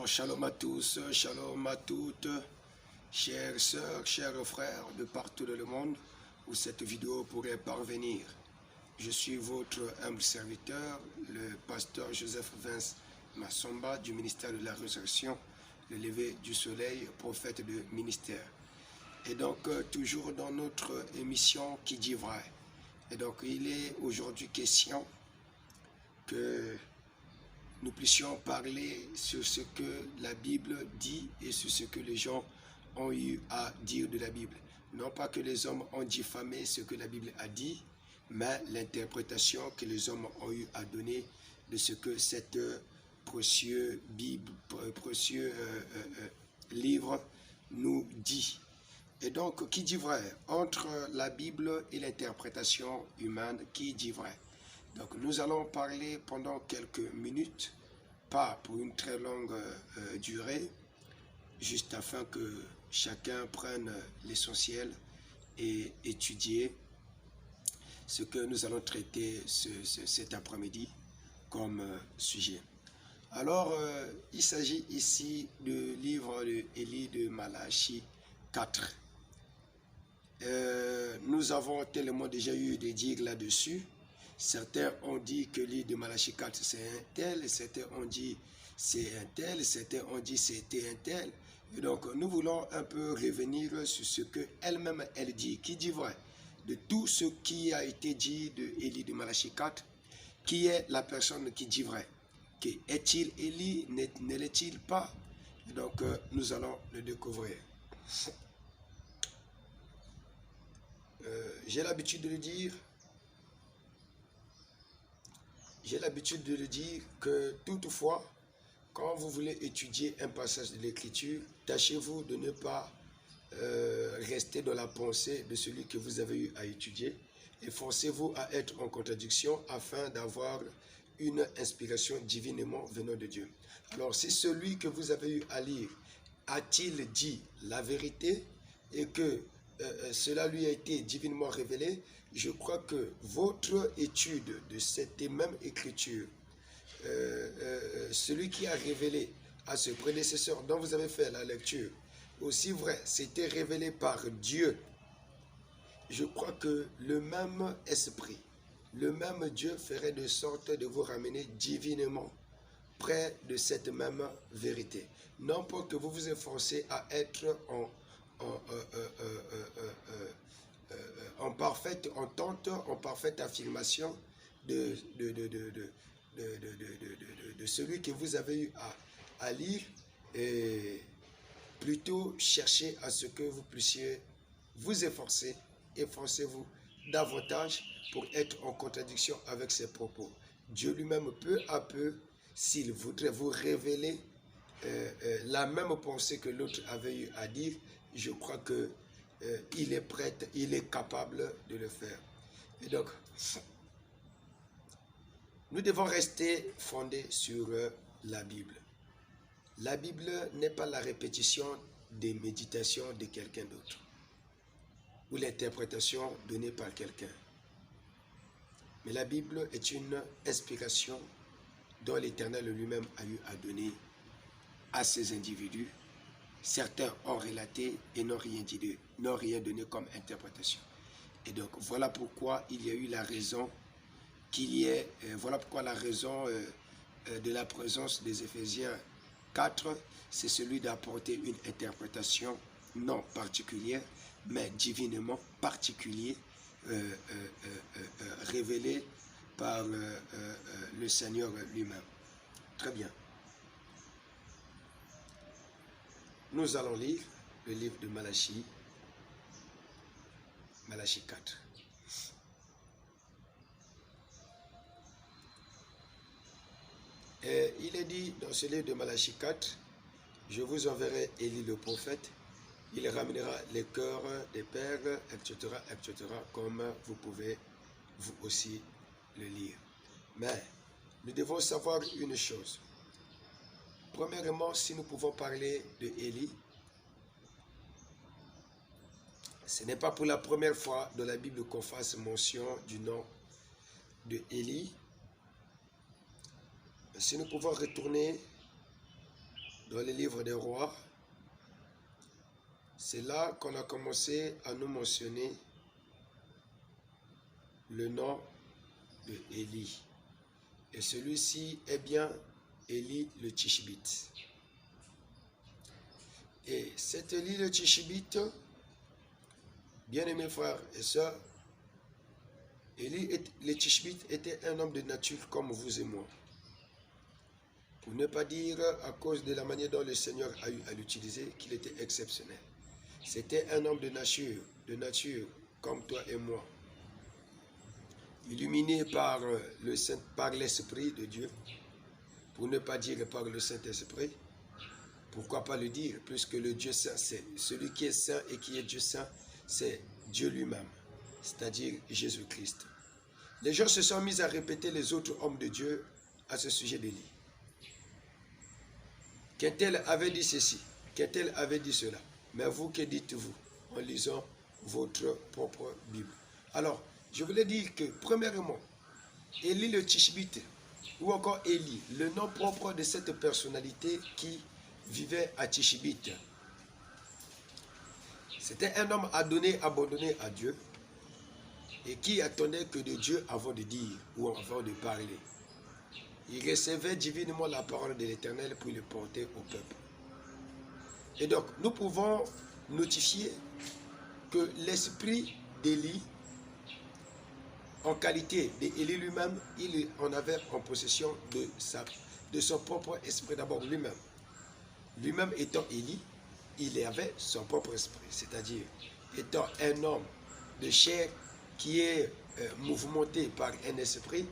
Alors, shalom à tous, shalom à toutes, chères sœurs, chers frères de partout dans le monde où cette vidéo pourrait parvenir. Je suis votre humble serviteur, le pasteur Joseph Vince Massomba du ministère de la Résurrection, le lever du soleil, prophète de ministère. Et donc, toujours dans notre émission Qui dit vrai. Et donc, il est aujourd'hui question que nous puissions parler sur ce que la Bible dit et sur ce que les gens ont eu à dire de la Bible. Non pas que les hommes ont diffamé ce que la Bible a dit, mais l'interprétation que les hommes ont eu à donner de ce que cette précieux livre nous dit. Et donc, qui dit vrai? Entre la Bible et l'interprétation humaine, qui dit vrai? Donc, nous allons parler pendant quelques minutes, pas pour une très longue durée, juste afin que chacun prenne l'essentiel et étudier ce que nous allons traiter cet après-midi comme sujet. Alors, il s'agit ici du livre d'Élie de Malachie 4. Nous avons tellement déjà eu des dires là-dessus. Certains ont dit que le livre de Malachie 4 c'est un tel, certains ont dit c'est un tel, certains ont dit c'était un tel. Et donc nous voulons un peu revenir sur ce qu'elle-même elle dit. Qui dit vrai? De tout ce qui a été dit de Élie de Malachie 4, qui est la personne qui dit vrai? Est-il Élie? Ne l'est-il pas? Et donc nous allons le découvrir. J'ai l'habitude de le dire. J'ai l'habitude de le dire que toutefois, quand vous voulez étudier un passage de l'Écriture, tâchez-vous de ne pas rester dans la pensée de celui que vous avez eu à étudier et forcez-vous à être en contradiction afin d'avoir une inspiration divinement venant de Dieu. Alors, si celui que vous avez eu à lire a-t-il dit la vérité et que cela lui a été divinement révélé, je crois que votre étude de cette même écriture, celui qui a révélé à ce prédécesseur dont vous avez fait la lecture, aussi vrai, c'était révélé par Dieu. Je crois que le même esprit, le même Dieu ferait de sorte de vous ramener divinement près de cette même vérité. Non pas que vous vous efforcez à être en parfaite entente, en parfaite affirmation de celui que vous avez eu à lire, et plutôt chercher à ce que vous puissiez vous efforcer, efforcez-vous davantage pour être en contradiction avec ses propos. Dieu lui-même, peu à peu, s'il voudrait vous révéler la même pensée que l'autre avait eu à dire, je crois que il est prêt, il est capable de le faire. Et donc, nous devons rester fondés sur la Bible. La Bible n'est pas la répétition des méditations de quelqu'un d'autre ou l'interprétation donnée par quelqu'un. Mais la Bible est une inspiration dont l'Éternel lui-même a eu à donner à ces individus. Certains ont relaté et n'ont rien donné comme interprétation. Et donc, voilà pourquoi il y a eu la raison voilà pourquoi la raison de la présence des Éphésiens 4, c'est celui d'apporter une interprétation non particulière, mais divinement particulière, révélée par le Seigneur lui-même. Très bien. Nous allons lire le livre de Malachie 4. Et il est dit dans ce livre de Malachie 4, je vous enverrai Élie le prophète, il ramènera les cœurs des pères, etc., etc., comme vous pouvez vous aussi le lire. Mais nous devons savoir une chose. Premièrement, si nous pouvons parler de Élie, ce n'est pas pour la première fois dans la Bible qu'on fasse mention du nom de Élie. Si nous pouvons retourner dans les livres des rois, c'est là qu'on a commencé à nous mentionner le nom de Élie. Et celui-ci est bien Élie le Tishbite. Et cet Élie le Tishbite, bien-aimés frères et sœurs, Élie le Tishbite était un homme de nature comme vous et moi. Pour ne pas dire, à cause de la manière dont le Seigneur a eu à l'utiliser, qu'il était exceptionnel. C'était un homme de nature comme toi et moi. Illuminé par l'Esprit de Dieu, pour ne pas dire par le Saint-Esprit, pourquoi pas le dire, puisque le Dieu saint, c'est celui qui est saint et qui est Dieu saint, c'est Dieu lui-même, c'est-à-dire Jésus-Christ. Les gens se sont mis à répéter les autres hommes de Dieu à ce sujet d'Élie. Qu'un-tel avait dit ceci, qu'un-tel avait dit cela. Mais vous, que dites-vous en lisant votre propre Bible? Alors, je voulais dire que, premièrement, Élie le Tishbite, ou encore Élie, le nom propre de cette personnalité qui vivait à Tishbite. C'était un homme abandonné à Dieu, et qui attendait que de Dieu avant de dire ou avant de parler. Il recevait divinement la parole de l'Éternel pour le porter au peuple. Et donc, nous pouvons notifier que l'esprit d'Élie, en qualité d'Élie lui-même, il en avait en possession de son propre esprit d'abord lui-même. Lui-même étant Élie, il avait son propre esprit, c'est-à-dire étant un homme de chair qui est mouvementé par un esprit,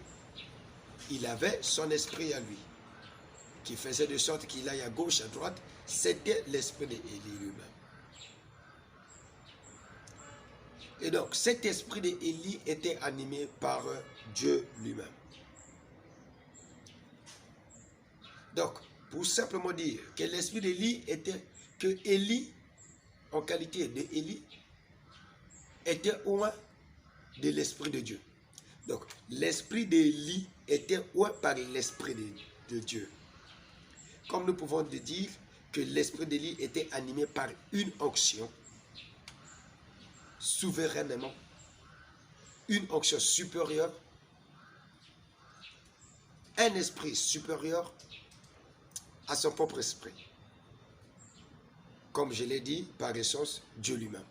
il avait son esprit à lui, qui faisait de sorte qu'il aille à gauche, à droite. C'était l'esprit d'Élie lui-même. Et donc, cet esprit d'Élie était animé par Dieu lui-même. Donc, pour simplement dire que l'esprit d'Élie était, que Élie, en qualité d'Élie, était loin de l'esprit de Dieu. Donc, l'esprit d'Élie était loin par l'esprit de Dieu. Comme nous pouvons dire que l'esprit d'Élie était animé par une onction, souverainement, une onction supérieure, un esprit supérieur à son propre esprit. Comme je l'ai dit, par essence, Dieu lui-même.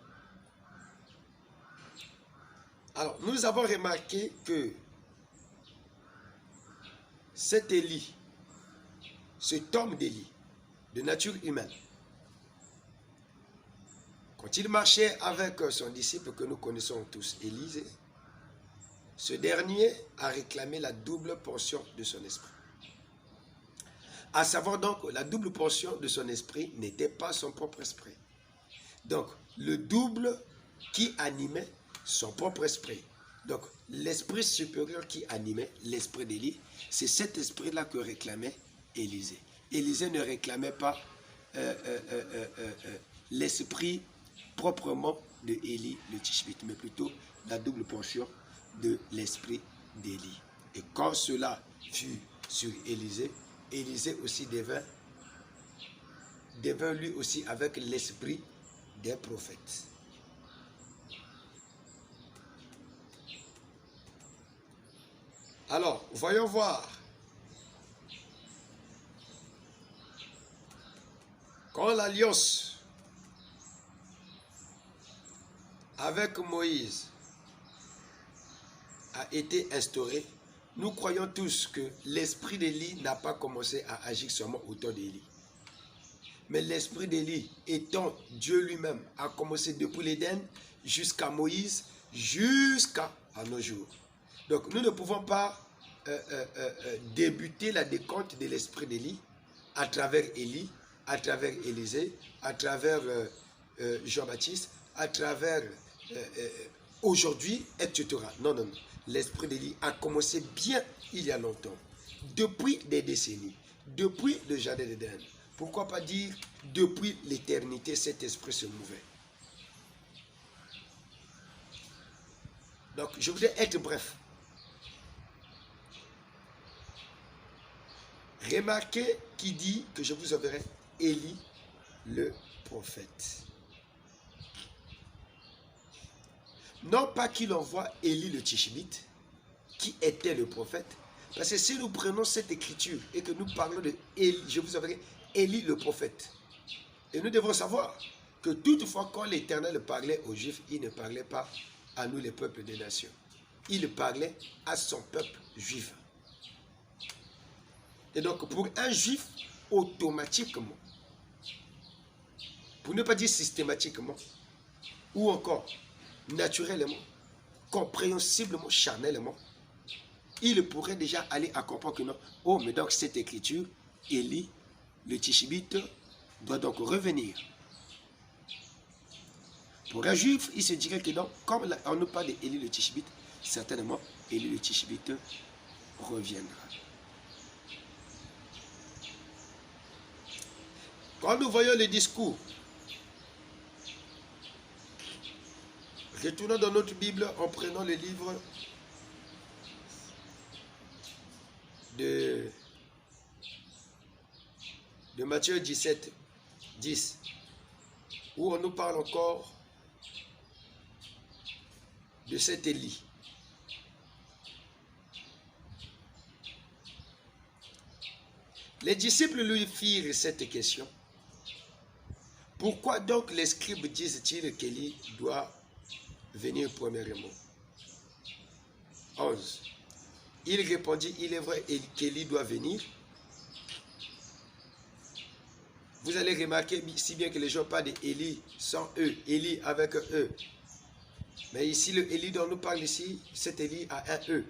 Alors, nous avons remarqué que cet Élie, cet homme d'Élie, de nature humaine, quand il marchait avec son disciple que nous connaissons tous, Élisée, ce dernier a réclamé la double portion de son esprit. À savoir donc, la double portion de son esprit n'était pas son propre esprit. Donc, le double qui animait son propre esprit. Donc, l'esprit supérieur qui animait l'esprit d'Élie, c'est cet esprit-là que réclamait Élisée. Élisée ne réclamait pas l'esprit proprement de Élie le Tishbite, mais plutôt la double portion de l'esprit d'Élie. Et quand cela fut sur Élisée, Élisée aussi devint lui aussi avec l'esprit des prophètes. Alors, voyons voir. Quand l'alliance avec Moïse a été instaurée, nous croyons tous que l'esprit d'Élie n'a pas commencé à agir seulement au temps d'Élie. Mais l'esprit d'Élie, étant Dieu lui-même, a commencé depuis l'Éden jusqu'à Moïse, jusqu'à nos jours. Donc nous ne pouvons pas débuter la décompte de l'esprit d'Élie à travers Élie, à travers Élisée, à travers Jean-Baptiste, à travers aujourd'hui, etc. Non, non, non. L'esprit d'Élie a commencé bien il y a longtemps, depuis des décennies, depuis le jardin d'Éden. Pourquoi pas dire depuis l'éternité, cet esprit se mouvait. Donc, je voudrais être bref. Remarquez qui dit que je vous enverrai Élie le prophète. Non pas qu'il envoie Élie le Tishbite, qui était le prophète, parce que si nous prenons cette écriture et que nous parlons de Élie, je vous avouerai, Élie le prophète, et nous devons savoir que toutefois quand l'Éternel parlait aux Juifs, il ne parlait pas à nous les peuples des nations. Il parlait à son peuple juif. Et donc pour un Juif, automatiquement, pour ne pas dire systématiquement, ou encore naturellement, compréhensiblement, charnellement, il pourrait déjà aller à comprendre que non. Oh, mais donc cette écriture, Élie, le Tishbite, doit donc revenir. Pour un Juif, il se dirait que non, comme on nous parle d'Élie le Tishbite, certainement, Élie le Tishbite reviendra. Quand nous voyons le discours, retournons dans notre Bible en prenant le livre de Matthieu 17, 10, où on nous parle encore de cet Élie. Les disciples lui firent cette question. Pourquoi donc les scribes disent-ils qu'Élie doit venir premièrement? 11. Il répondit, il est vrai qu'Élie doit venir. Vous allez remarquer si bien que les gens parlent d'Élie sans eux, Élie avec eux. Mais ici, le Élie dont nous parle ici, cet Élie a un E.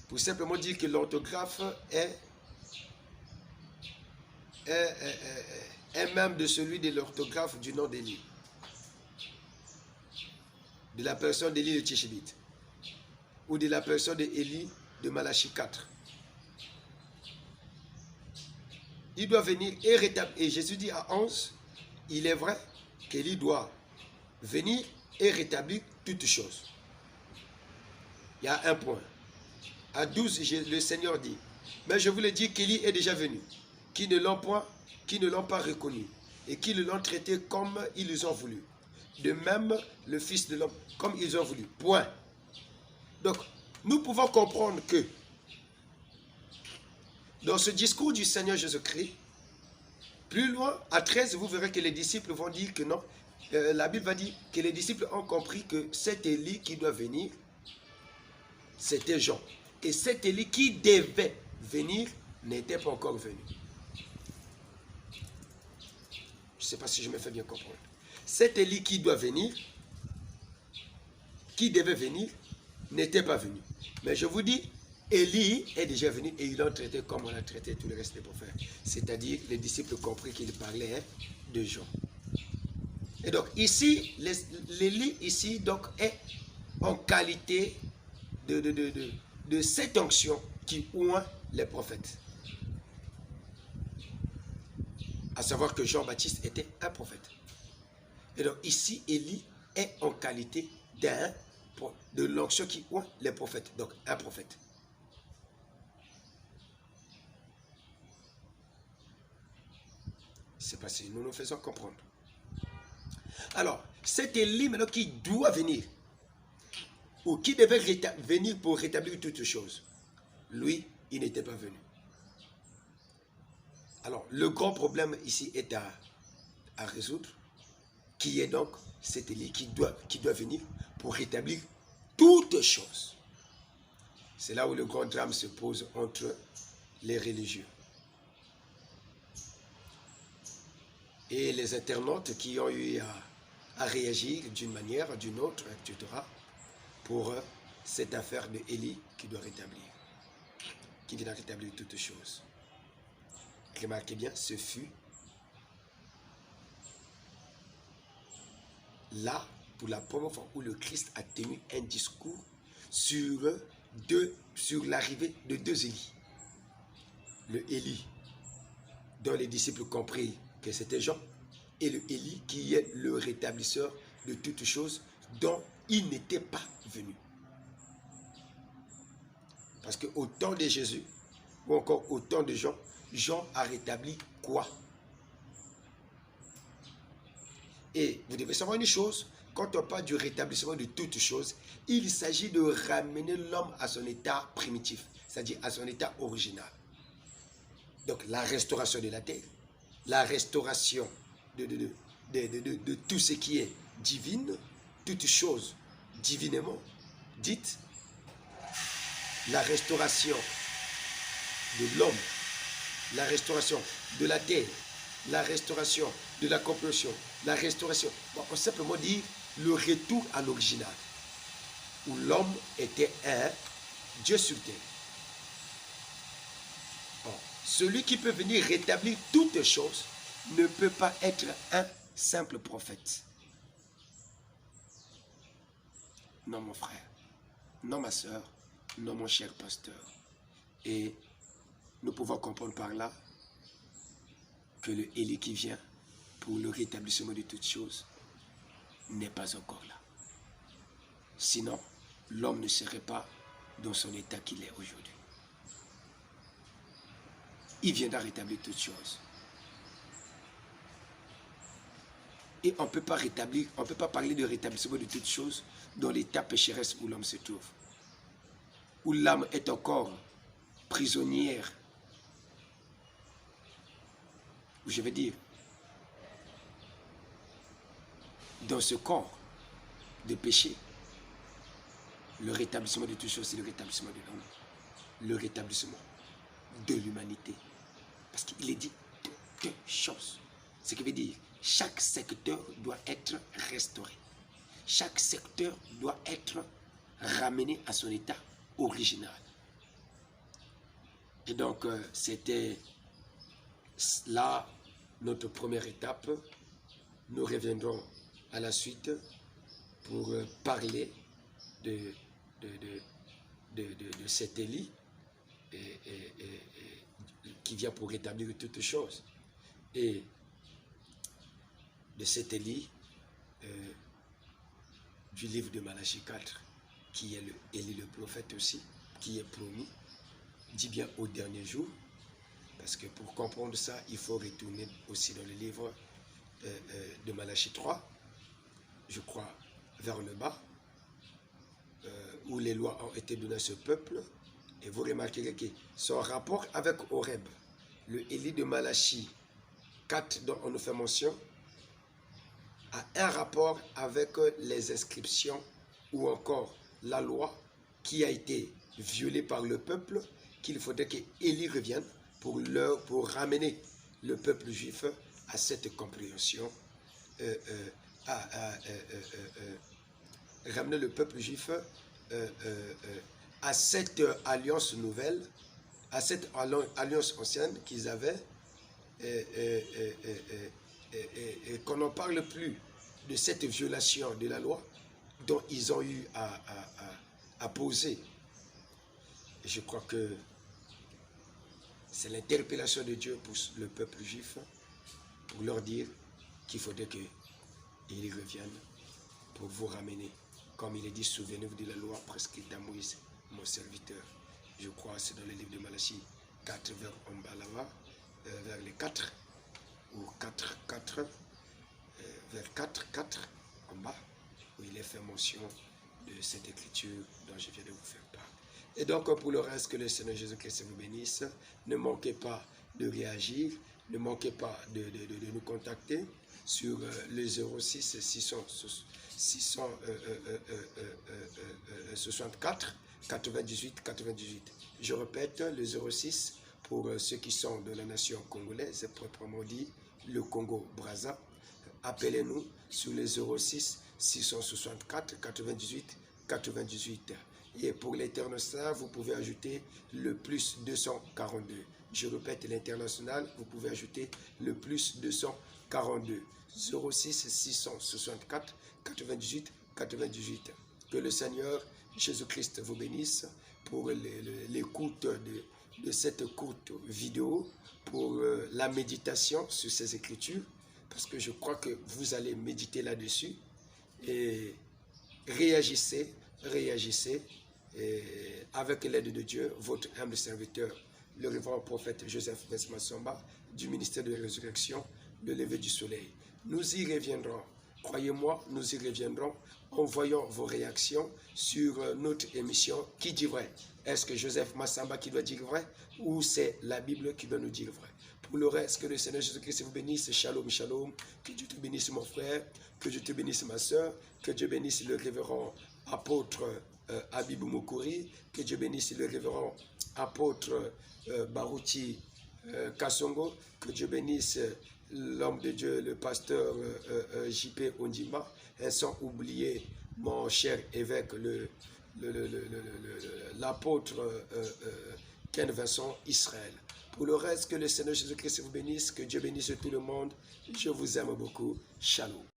Pour simplement dire que l'orthographe est même de celui de l'orthographe du nom d'Élie. De la personne d'Élie de Tishbite. Ou de la personne d'Élie de Malachie 4. Il doit venir et rétablir. Et Jésus dit à 11, il est vrai qu'Élie doit venir et rétablir toutes choses. Il y a un point. À 12, le Seigneur dit, mais je vous le dis qu'Élie est déjà venu, qui ne l'ont point, qui ne l'ont pas reconnu, et qui l'ont traité comme ils ont voulu. De même, le Fils de l'homme, comme ils ont voulu. Point. Donc, nous pouvons comprendre que dans ce discours du Seigneur Jésus-Christ, plus loin, à 13, vous verrez que les disciples vont dire que non. La Bible va dire que les disciples ont compris que cet Élie qui doit venir, c'était Jean. Et cet Élie qui devait venir n'était pas encore venu. Je ne sais pas si je me fais bien comprendre. Cet Élie qui doit venir, qui devait venir, n'était pas venu. Mais je vous dis, Élie est déjà venu et ils l'ont traité comme on a traité tout le reste des prophètes. C'est-à-dire, les disciples ont compris qu'il parlait de Jean. Et donc, ici, l'Élie, ici, donc, est en qualité de cette onction qui oint les prophètes. À savoir que Jean-Baptiste était un prophète. Et donc, ici, Élie est en qualité de l'onction qui oint les prophètes. Donc, un prophète. C'est pas si nous nous faisons comprendre. Alors, cet Élie maintenant qui doit venir, ou qui devait venir pour rétablir toutes choses, lui, il n'était pas venu. Alors, le grand problème ici est à résoudre, qui est donc cet Élie qui doit venir pour rétablir toutes choses. C'est là où le grand drame se pose entre les religieux. Et les internautes qui ont eu à réagir d'une manière, d'une autre, etc. pour cette affaire de Élie qui doit rétablir, qui vient rétablir toutes choses. Remarquez bien, ce fut là, pour la première fois, où le Christ a tenu un discours sur l'arrivée de deux Élie. Le Élie, dont les disciples compris que c'était Jean, et le Élie qui est le rétablisseur de toutes choses dont il n'était pas venu. Parce qu'au temps de Jésus, ou encore au temps de Jean, Jean a rétabli quoi? Et vous devez savoir une chose, quand on parle du rétablissement de toutes choses, il s'agit de ramener l'homme à son état primitif, c'est-à-dire à son état original. Donc la restauration de la terre, la restauration de tout ce qui est divine, toutes choses divinement dites, la restauration de l'homme, la restauration de la terre, la restauration de la compréhension, la restauration, bon, on peut simplement dire le retour à l'original, où l'homme était un Dieu sur terre. Bon, celui qui peut venir rétablir toutes choses ne peut pas être un simple prophète. Non, mon frère, non, ma soeur, non, mon cher pasteur. Et nous pouvons comprendre par là que le Élie qui vient pour le rétablissement de toutes choses n'est pas encore là. Sinon, l'homme ne serait pas dans son état qu'il est aujourd'hui. Il viendra rétablir toutes choses. Et on ne peut pas rétablir, on ne peut pas parler de rétablissement de toutes choses dans l'état pécheresse où l'homme se trouve. Où l'âme est encore prisonnière. Je veux dire, dans ce corps de péché, le rétablissement de toutes choses, c'est le rétablissement de l'homme, le rétablissement de l'humanité. Parce qu'il est dit toutes choses. Ce qui veut dire, chaque secteur doit être restauré. Chaque secteur doit être ramené à son état original. Et donc, c'était là notre première étape. Nous reviendrons à la suite pour parler de cet Élie qui vient pour rétablir toutes choses. Et de cet Élie du livre de Malachie 4, qui est Élie le prophète aussi, qui est promis, dit bien au dernier jour, parce que pour comprendre ça, il faut retourner aussi dans le livre de Malachie 3, je crois, vers le bas, où les lois ont été données à ce peuple, et vous remarquerez que son rapport avec Horeb, le Élie de Malachie 4 dont on nous fait mention, a un rapport avec les inscriptions ou encore la loi qui a été violée par le peuple, qu'il faudrait qu'Élie revienne pour ramener le peuple juif à cette compréhension, ramener le peuple juif à cette alliance nouvelle, à cette alliance ancienne qu'ils avaient, et qu'on n'en parle plus de cette violation de la loi dont ils ont eu à poser. Et je crois que c'est l'interpellation de Dieu pour le peuple juif, pour leur dire qu'il faudrait qu'ils reviennent pour vous ramener. Comme il est dit, souvenez-vous de la loi prescrite à Moïse, mon serviteur. Je crois que c'est dans le livre de Malachie 4, vers en bas là-bas, vers les 4, ou 4, vers 4, 4 en bas, où il est fait mention de cette écriture dont je viens de vous faire part. Et donc, pour le reste, que le Seigneur Jésus-Christ vous bénisse. Ne manquez pas de réagir, ne manquez pas de nous contacter sur le 06 664 98 98. Je répète, le 06 pour ceux qui sont de la nation congolaise, proprement dit, le Congo-Brazza. Appelez-nous sur le 06 664 98 98. Et pour l'international, vous pouvez ajouter le plus 242. Je répète, l'international, vous pouvez ajouter le plus 242. 06 664 98 98. Que le Seigneur Jésus-Christ vous bénisse pour l'écoute de cette courte vidéo, pour la méditation sur ces Écritures, parce que je crois que vous allez méditer là-dessus et réagissez, et avec l'aide de Dieu, votre humble serviteur le révérend prophète Joseph Massamba du ministère de la Résurrection, le lever du soleil. Nous y reviendrons. Croyez-moi, nous y reviendrons en voyant vos réactions sur notre émission Qui dit vrai? Est-ce que Joseph Massamba qui doit dire vrai ou c'est la Bible qui doit nous dire vrai? Pour le reste, que le Seigneur Jésus-Christ vous bénisse. Shalom, shalom. Que Dieu te bénisse, mon frère. Que Dieu te bénisse, ma soeur. Que Dieu bénisse le révérend apôtre Abibou Moukouri. Que Dieu bénisse le révérend apôtre Barouti Kassongo. Que Dieu bénisse l'homme de Dieu, le pasteur J.P. Ondima, et sans oublier mon cher évêque, l'apôtre Ken Vincent Israël. Pour le reste, que le Seigneur Jésus-Christ vous bénisse, que Dieu bénisse tout le monde. Je vous aime beaucoup. Shalom.